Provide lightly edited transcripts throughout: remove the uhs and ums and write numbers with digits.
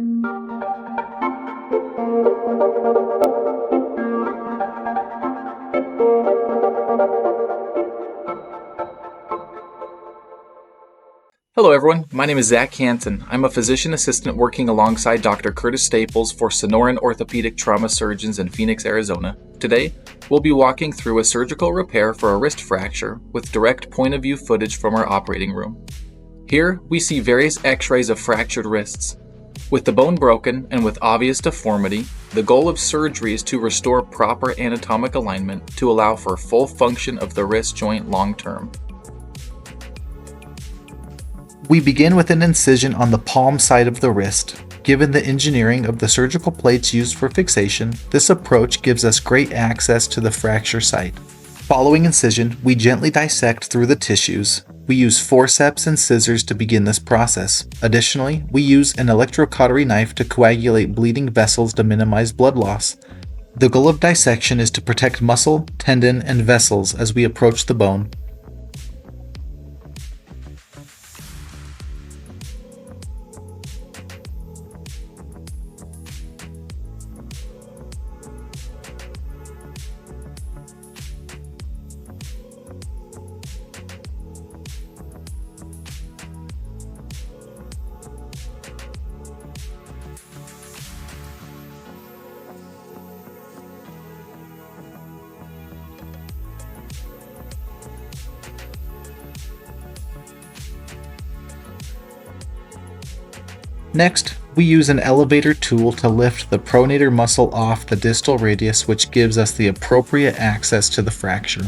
Hello everyone, my name is Zach Hansen. I'm a physician assistant working alongside Dr. Kurtis Staples for Sonoran Orthopedic Trauma Surgeons in Phoenix, Arizona. Today, we'll be walking through a surgical repair for a wrist fracture with direct point-of-view footage from our operating room. Here, we see various x-rays of fractured wrists. With the bone broken and with obvious deformity, the goal of surgery is to restore proper anatomic alignment to allow for full function of the wrist joint long-term. We begin with an incision on the palm side of the wrist. Given the engineering of the surgical plates used for fixation, this approach gives us great access to the fracture site. Following incision, we gently dissect through the tissues. We use forceps and scissors to begin this process. Additionally, we use an electrocautery knife to coagulate bleeding vessels to minimize blood loss. The goal of dissection is to protect muscle, tendon, and vessels as we approach the bone. Next, we use an elevator tool to lift the pronator muscle off the distal radius, which gives us the appropriate access to the fracture.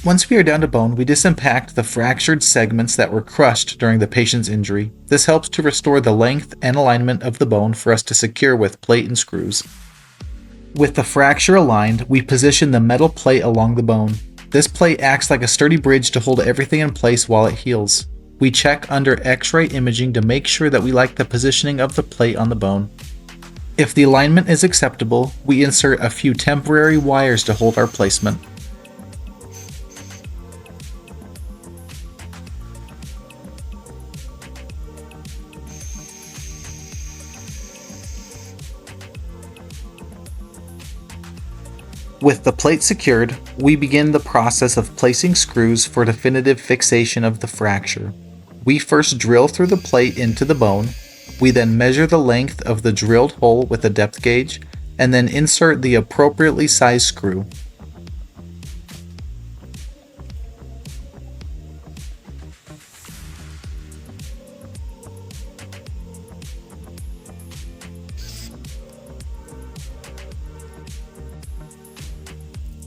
Once we are down to bone, we disimpact the fractured segments that were crushed during the patient's injury. This helps to restore the length and alignment of the bone for us to secure with plate and screws. With the fracture aligned, we position the metal plate along the bone. This plate acts like a sturdy bridge to hold everything in place while it heals. We check under X-ray imaging to make sure that we like the positioning of the plate on the bone. If the alignment is acceptable, we insert a few temporary wires to hold our placement. With the plate secured, we begin the process of placing screws for definitive fixation of the fracture. We first drill through the plate into the bone. We then measure the length of the drilled hole with a depth gauge, and then insert the appropriately sized screw.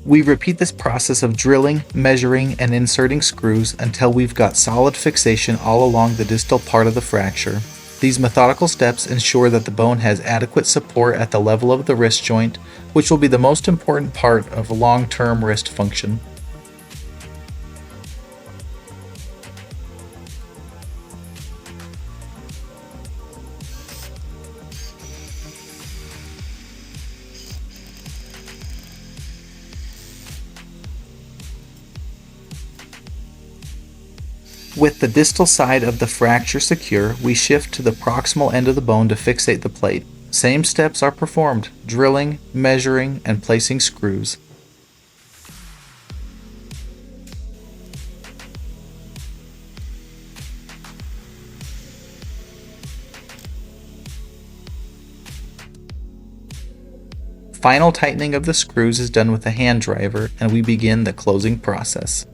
We repeat this process of drilling, measuring, and inserting screws until we've got solid fixation all along the distal part of the fracture. These methodical steps ensure that the bone has adequate support at the level of the wrist joint, which will be the most important part of long-term wrist function. With the distal side of the fracture secure, we shift to the proximal end of the bone to fixate the plate. Same steps are performed: drilling, measuring, and placing screws. Final tightening of the screws is done with a hand driver, and we begin the closing process.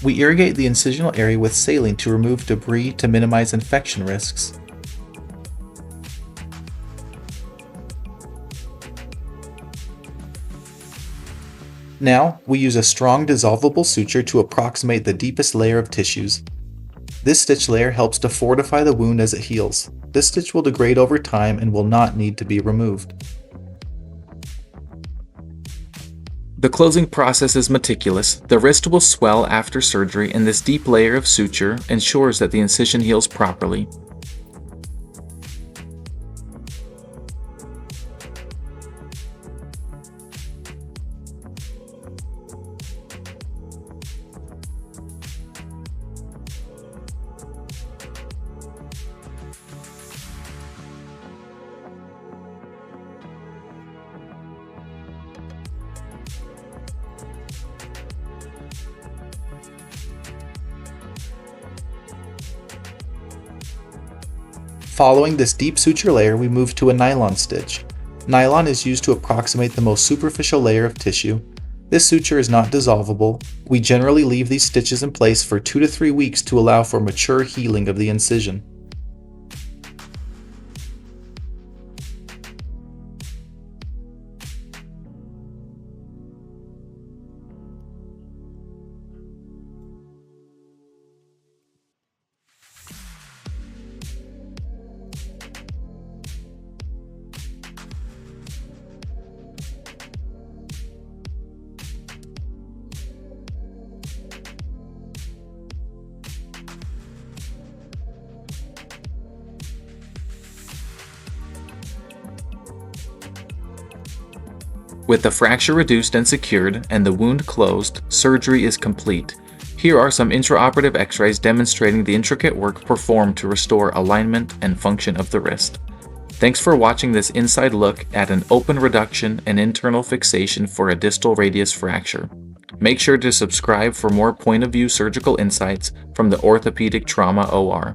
We irrigate the incisional area with saline to remove debris to minimize infection risks. Now, we use a strong dissolvable suture to approximate the deepest layer of tissues. This stitch layer helps to fortify the wound as it heals. This stitch will degrade over time and will not need to be removed. The closing process is meticulous. The wrist will swell after surgery, and this deep layer of suture ensures that the incision heals properly. Following this deep suture layer, we move to a nylon stitch. Nylon is used to approximate the most superficial layer of tissue. This suture is not dissolvable. We generally leave these stitches in place for 2 to 3 weeks to allow for mature healing of the incision. With the fracture reduced and secured and the wound closed, surgery is complete. Here are some intraoperative x-rays demonstrating the intricate work performed to restore alignment and function of the wrist. Thanks for watching this inside look at an open reduction and internal fixation for a distal radius fracture. Make sure to subscribe for more point of view surgical insights from the Orthopedic Trauma OR.